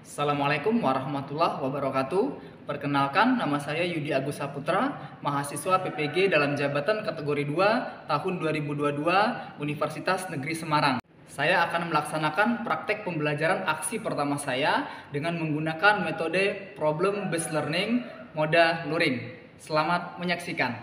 Assalamualaikum warahmatullahi wabarakatuh. Perkenalkan, nama saya Yudi Agus Saputra, mahasiswa PPG dalam jabatan kategori 2 tahun 2022 Universitas Negeri Semarang. Saya akan melaksanakan praktek pembelajaran aksi pertama saya dengan menggunakan metode problem based learning moda luring. Selamat menyaksikan.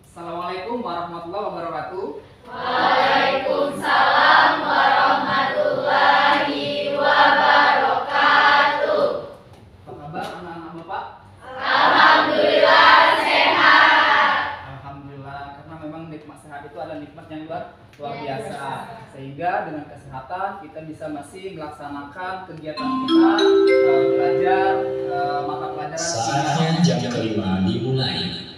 Assalamualaikum warahmatullahi wabarakatuh. Waalaikumsalam warahmatullahi wabarakatuh. Apa kabar anak-anak Bapak? Alhamdulillah sehat. Alhamdulillah, karena memang nikmat sehat itu adalah nikmat yang luar biasa. Sehingga dengan kesehatan kita bisa masih melaksanakan kegiatan kita belajar mata pelajaran. Saatnya jam kelima dimulai.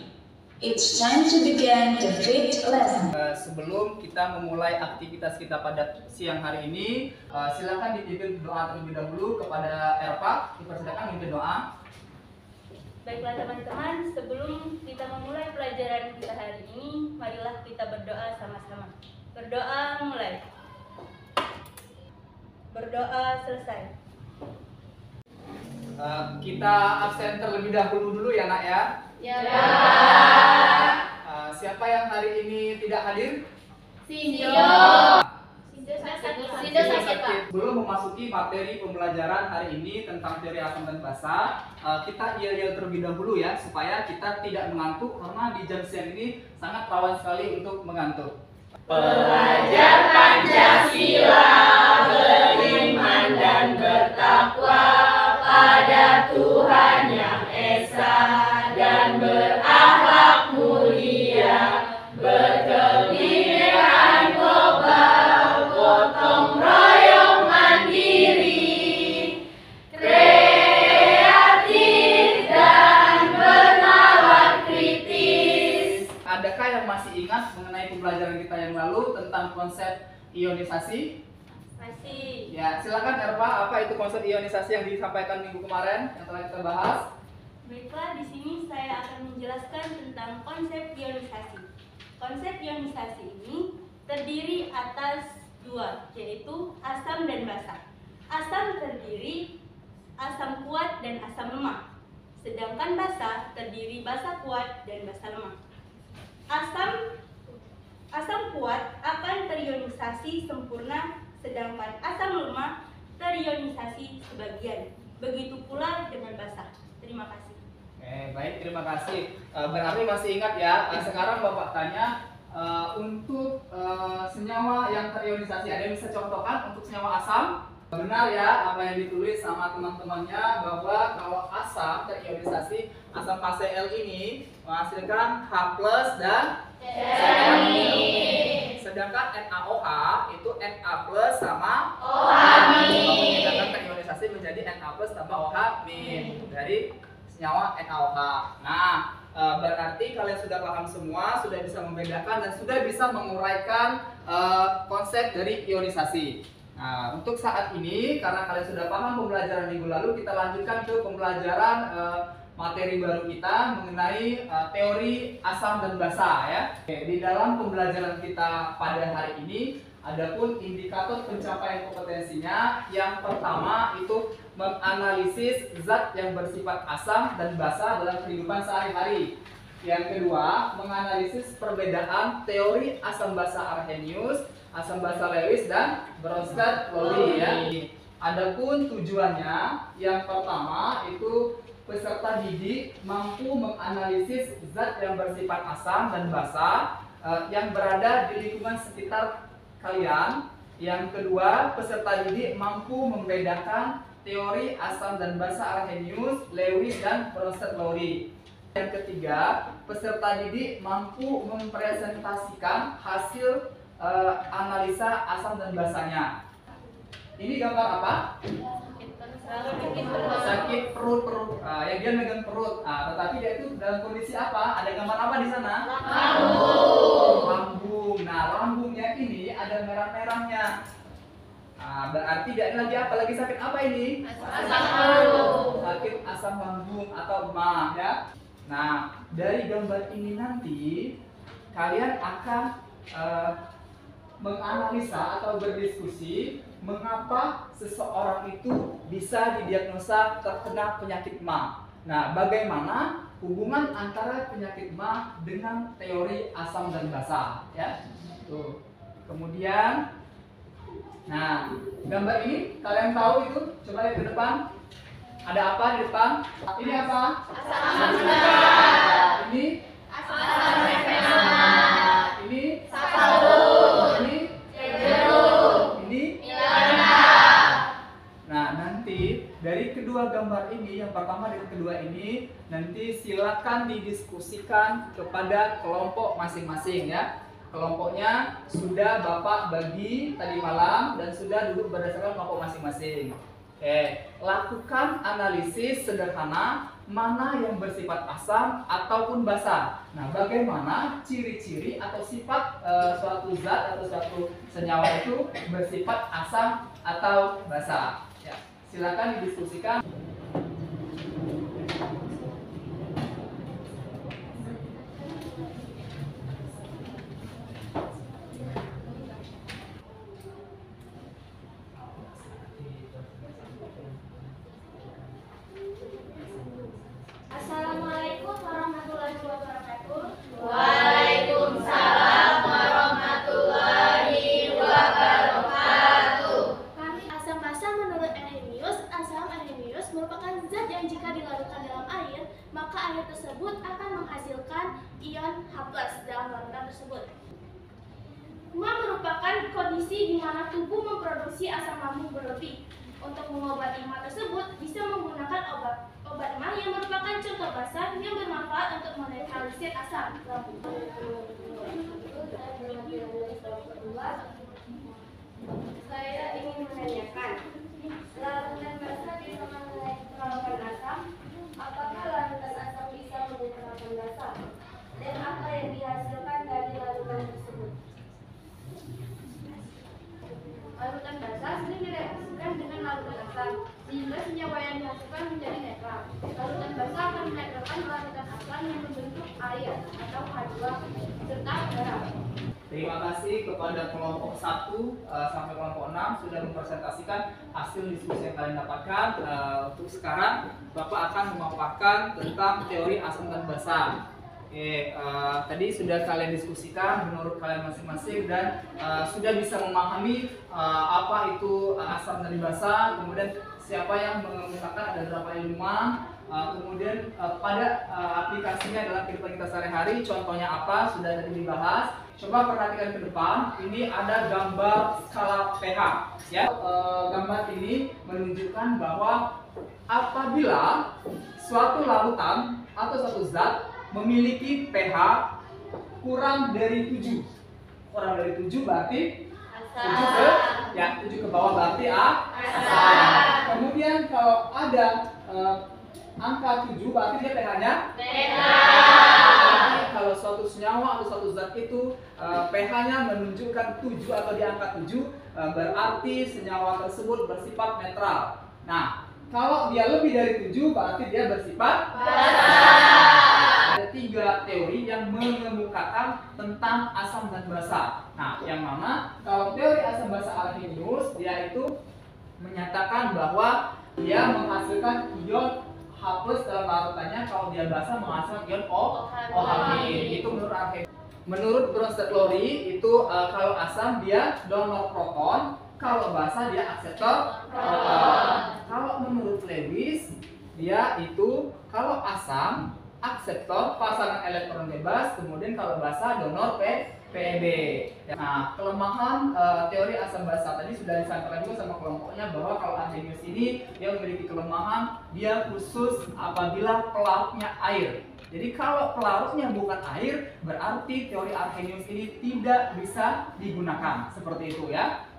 It's time to begin the fifth lesson. Sebelum kita memulai aktivitas kita pada siang hari ini, silakan dipimpin doa terlebih dahulu kepada Erpa. Dipersilakan mimpin doa. Baiklah teman-teman, sebelum kita memulai pelajaran kita hari ini, marilah kita berdoa sama-sama. Berdoa mulai. Berdoa selesai. Kita absen terlebih dahulu ya nak ya. Ya. Siapa yang hari ini tidak hadir? Sinjo. Sinjo sakit. Belum memasuki materi pembelajaran hari ini tentang teori asam dan basa, kita yel-yel terlebih dahulu ya, supaya kita tidak mengantuk, karena di jam siang ini sangat rawan sekali untuk mengantuk. Belajar Pancasila, beriman dan bertakwa pada Tuhan yang Esa dan berakhlak mulia, berkebinekaan global, gotong royong mandiri, kreatif dan bernalar kritis. Adakah yang masih ingat mengenai pembelajaran kita yang lalu tentang konsep ionisasi? Masih. Ya, silakan Erpa, apa itu konsep ionisasi yang disampaikan minggu kemarin yang telah kita bahas? Baiklah, di sini saya akan menjelaskan tentang konsep ionisasi. Konsep ionisasi ini terdiri atas dua, yaitu asam dan basa. Asam terdiri asam kuat dan asam lemah, sedangkan basa terdiri basa kuat dan basa lemah. Asam kuat akan terionisasi sempurna, sedangkan asam lemah terionisasi sebagian. Begitu pula dengan basa. Terima kasih. Baik, terima kasih. Berarti masih ingat ya. Sekarang Bapak tanya untuk senyawa yang terionisasi. Ada yang bisa contohkan untuk senyawa asam? Benar ya apa yang ditulis sama teman-temannya, bahwa kalau asam terionisasi, asam HCl ini menghasilkan H+ dan sedangkan NaOH itu Na+ sama OH-. sedangkan terionisasi menjadi Na+ tambah OH- dari senyawa NaOH. Nah, berarti kalian sudah paham semua, sudah bisa membedakan dan sudah bisa menguraikan konsep dari ionisasi. Nah, untuk saat ini karena kalian sudah paham pembelajaran minggu lalu, kita lanjutkan ke pembelajaran materi baru kita mengenai teori asam dan basa ya. Di dalam pembelajaran kita pada hari ini, adapun indikator pencapaian kompetensinya, yang pertama itu menganalisis zat yang bersifat asam dan basa dalam kehidupan sehari-hari. Yang kedua, menganalisis perbedaan teori asam basa Arrhenius, asam basa Lewis dan Bronsted-Lowry ya. Adapun tujuannya, yang pertama itu peserta didik mampu menganalisis zat yang bersifat asam dan basa yang berada di lingkungan sekitar kalian. Yang kedua, peserta didik mampu membedakan teori asam dan basa Arrhenius, Lewis dan Bronsted-Lowry. Yang ketiga, peserta didik mampu mempresentasikan hasil analisa asam dan basanya. Ini gambar apa? Sakit perut. Yang dia megang perut. Tetapi dia itu dalam kondisi apa? Ada gambar apa di sana? Lambung. Nah, lambungnya ini ada merah-merahnya. Berarti dia lagi apa? Lagi sakit apa ini? Sakit asam lambung atau MA ya. Nah, dari gambar ini nanti kalian akan menganalisa atau berdiskusi mengapa seseorang itu bisa didiagnosa terkena penyakit MA. Nah, bagaimana hubungan antara penyakit MA dengan teori asam dan basa, ya? Tuh. Kemudian, nah, gambar ini kalian tahu itu? Coba lihat ke depan. Ada apa di depan? Ini apa? Asam basa. Ini Asam basa. ini Salut. ini Jeruk. ini. Milana. Nah, nanti dari kedua gambar ini, yang pertama dan kedua ini, nanti silakan didiskusikan kepada kelompok masing-masing, ya. Kelompoknya sudah Bapak bagi tadi malam dan sudah duduk berdasarkan kelompok masing-masing. Oke, lakukan analisis sederhana mana yang bersifat asam ataupun basa. Nah, bagaimana ciri-ciri atau sifat suatu zat atau suatu senyawa itu bersifat asam atau basa. Ya, silakan didiskusikan. Assalamualaikum warahmatullahi wabarakatuh. Waalaikumsalam warahmatullahi wabarakatuh. Kami asam basa menurut asam arrhenius merupakan zat yang jika dilarutkan dalam air, maka air tersebut akan menghasilkan ion H+ dalam larutan tersebut. MA merupakan kondisi di mana tubuh memproduksi asam lambung berlebih. Untuk mengobati MA tersebut bisa menggunakan obat MA yang merupakan contoh basa yang bermanfaat untuk menetralisir asam lambung. Saya ingin menanyakan, larutan basa bisa menetralkan asam? Apakah larutan asam bisa menetralkan basa? Dan apa yang dihasilkan dari larutan tersebut? Larutan basa sering direaksikan dengan larutan asam, sehingga senyawa yang dihasilkan menjadi netral. Larutan basa akan menetralkan larutan asam yang membentuk air atau H2 serta garam. Terima kasih kepada kelompok 1 sampai kelompok 6 sudah mempresentasikan hasil diskusi yang kalian dapatkan. Untuk sekarang Bapak akan memaparkan tentang teori asam dan basa. Oke, tadi sudah kalian diskusikan menurut kalian masing-masing dan sudah bisa memahami apa itu asam dan basa, kemudian siapa yang mengemukakan ada berapa ilmuwan, kemudian pada aplikasinya dalam kehidupan kita sehari-hari, contohnya apa sudah tadi dibahas. Coba perhatikan ke depan, ini ada gambar skala pH. Ya, gambar ini menunjukkan bahwa apabila suatu larutan atau suatu zat memiliki pH kurang dari 7. Kurang dari 7 berarti 7 ke bawah berarti asam. Kemudian kalau ada angka 7 berarti dia pH-nya netral. Kalau suatu senyawa atau suatu zat itu pH-nya menunjukkan 7 atau di angka 7 berarti senyawa tersebut bersifat netral. Nah, kalau dia lebih dari 7 berarti dia bersifat basa. Ada 3 teori yang mengemukakan tentang asam dan basa. Nah, yang mana kalau teori asam basa Arrhenius dia itu menyatakan bahwa dia menghasilkan ion H+ dalam larutannya, kalau dia basa menghasilkan ion OH-. Itu menurut Arrhenius. Menurut Bronsted-Lowry itu kalau asam dia donor proton, kalau basa dia akseptor proton. Kalau menurut Lewis dia itu kalau asam akseptor pasangan elektron bebas, kemudian kalau basa donor PEB. Nah, kelemahan teori asam basa tadi sudah disampaikan juga sama kelompoknya bahwa kalau Arrhenius ini dia memiliki kelemahan, dia khusus apabila pelarutnya air. Jadi kalau pelarutnya bukan air, berarti teori Arrhenius ini tidak bisa digunakan. Seperti itu ya.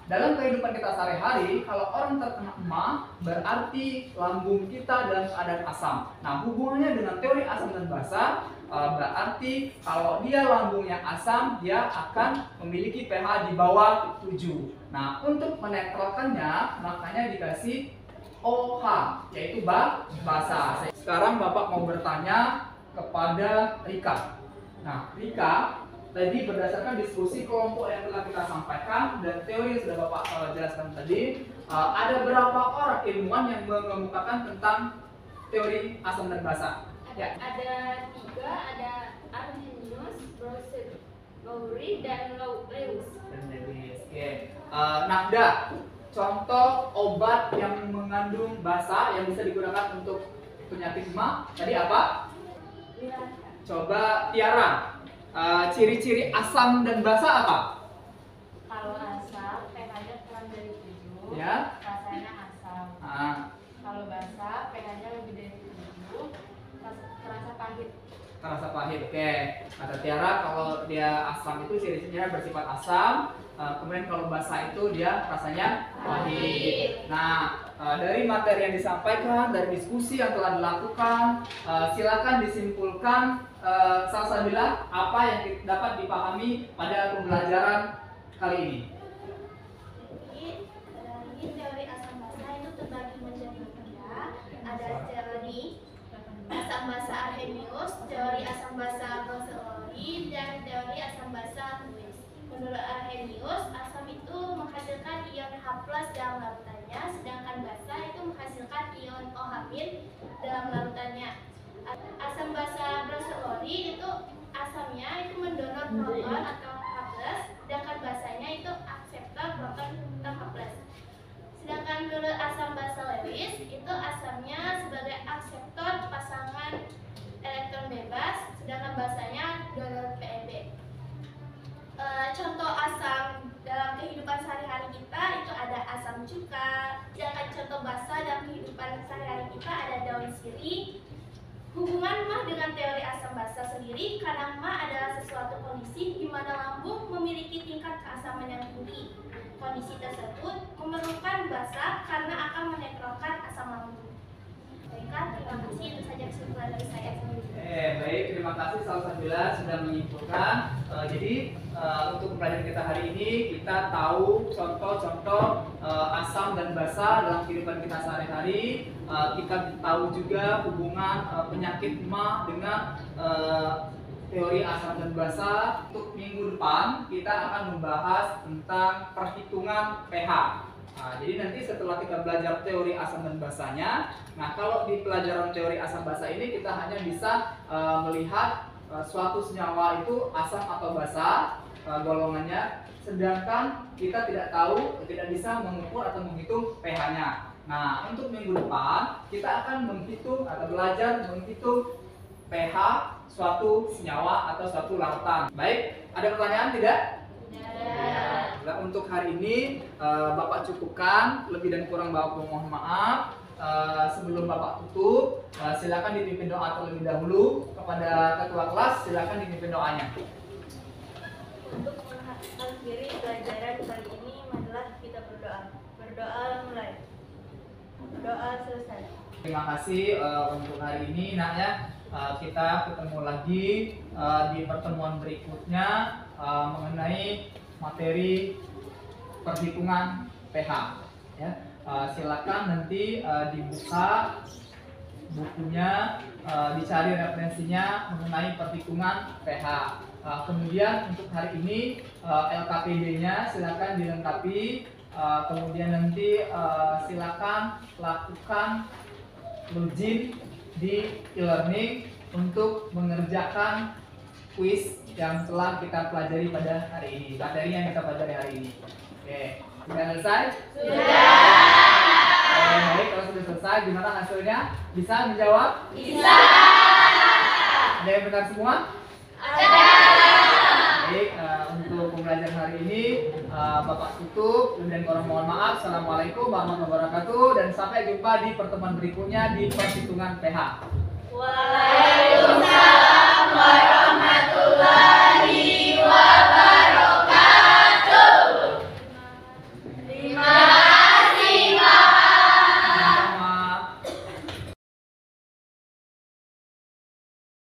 Dalam kehidupan kita sehari-hari, kalau orang terkena MA, berarti lambung kita dalam keadaan asam. Nah, hubungannya dengan teori asam dan basa, berarti kalau dia lambungnya asam, dia akan memiliki pH di bawah 7. Nah, untuk menetralkannya, makanya dikasih OH, yaitu basa. Sekarang Bapak mau bertanya kepada Rika. Nah, Rika, tadi berdasarkan diskusi kelompok yang telah kita sampaikan dan teori yang sudah Bapak jelaskan tadi, ada berapa orang ilmuwan yang mengemukakan tentang teori asam dan basa? Ya. Ada 3, ada Arrhenius, Brochet-Lowry, dan Lewis. Oke. Nafda, contoh obat yang mengandung basa yang bisa digunakan untuk penyakit ma tadi apa? Coba Tiara, ciri-ciri asam dan basa apa? Kalau asam, pH-nya kurang dari 7, Ya. rasanya asam. Kalau basa, pH-nya lebih dari 7, terasa pahit. Terasa pahit, oke. Kata Tiara, kalau dia asam itu ciri-cirinya bersifat asam. Kemudian kalau basa itu dia rasanya pahit. Nah, dari materi yang disampaikan, dari diskusi yang telah dilakukan, silakan disimpulkan Salsabila apa yang dapat dipahami pada pembelajaran kali ini. Jadi teori asam basa itu terbagi menjadi 3. Ada teori asam basa Arrhenius, teori asam basa Brochet-Lowry, dan teori asam basa Lewis. Menurut Arrhenius, asam itu menghasilkan ion H+ dalam larutannya, sedangkan basa itu menghasilkan ion OH- dalam larutannya. Asam basa Brochet-Lowry itu asamnya itu mendonor proton atau H+, sedangkan basanya itu akseptor proton atau H+. Sedangkan menurut asam basa Lewis itu asamnya sebagai akseptor pasangan elektron bebas, sedangkan basanya donor PeB. Contoh asam dalam kehidupan sehari-hari kita itu ada asam cuka. Sedangkan contoh basa dalam kehidupan sehari-hari kita ada daun sirih. Hubungan mah dengan teori asam basa sendiri, karena mah adalah sesuatu kondisi di mana lambung memiliki tingkat keasaman yang tinggi. Kondisi tersebut memerlukan basa karena akan menetralkan asam lambung. Baiklah, terima kasih. Itu saja kesimpulan dari saya. Baik, terima kasih Salsabila sudah menyimpulkan. Jadi untuk pembelajaran kita hari ini kita tahu contoh-contoh asam dan basa dalam kehidupan kita sehari-hari. Kita tahu juga hubungan penyakit ma dengan teori asam dan basa. Untuk minggu depan kita akan membahas tentang perhitungan pH. Jadi nanti setelah kita belajar teori asam dan basanya, nah kalau di pelajaran teori asam basa ini kita hanya bisa melihat suatu senyawa itu asam atau basa golongannya, sedangkan kita tidak tahu, tidak bisa mengukur atau menghitung pH-nya. Nah, untuk minggu depan kita akan menghitung atau belajar menghitung pH suatu senyawa atau suatu larutan. Baik, ada pertanyaan tidak? Nah, untuk hari ini Bapak cukupkan, lebih dan kurang Bapak mohon maaf. Sebelum Bapak tutup, silakan dipimpin doa terlebih dahulu kepada ketua kelas. Silakan dipimpin doanya. Untuk mengakhiri pelajaran kali ini, marilah kita berdoa. Berdoa mulai. Doa selesai. Terima kasih untuk hari ini, nak ya. Kita ketemu lagi di pertemuan berikutnya mengenai materi perhitungan pH. Ya, silakan nanti dibuka bukunya, dicari referensinya mengenai perhitungan pH. Kemudian untuk hari ini LKPD-nya silakan dilengkapi. Kemudian nanti silakan lakukan login di e-learning untuk mengerjakan kuis yang telah kita pelajari pada hari ini, materi yang kita pelajari hari ini. Oke, sudah selesai? Sudah. Baik, kalau sudah selesai, gimana hasilnya? Bisa menjawab? Bisa. Ada yang benar semua? Ada. Baik, untuk pembelajaran hari ini Bapak tutup dan kurang mohon maaf. Assalamualaikum warahmatullahi wabarakatuh dan sampai jumpa di pertemuan berikutnya di perhitungan pH. Waalaikumsalam warahmatullahi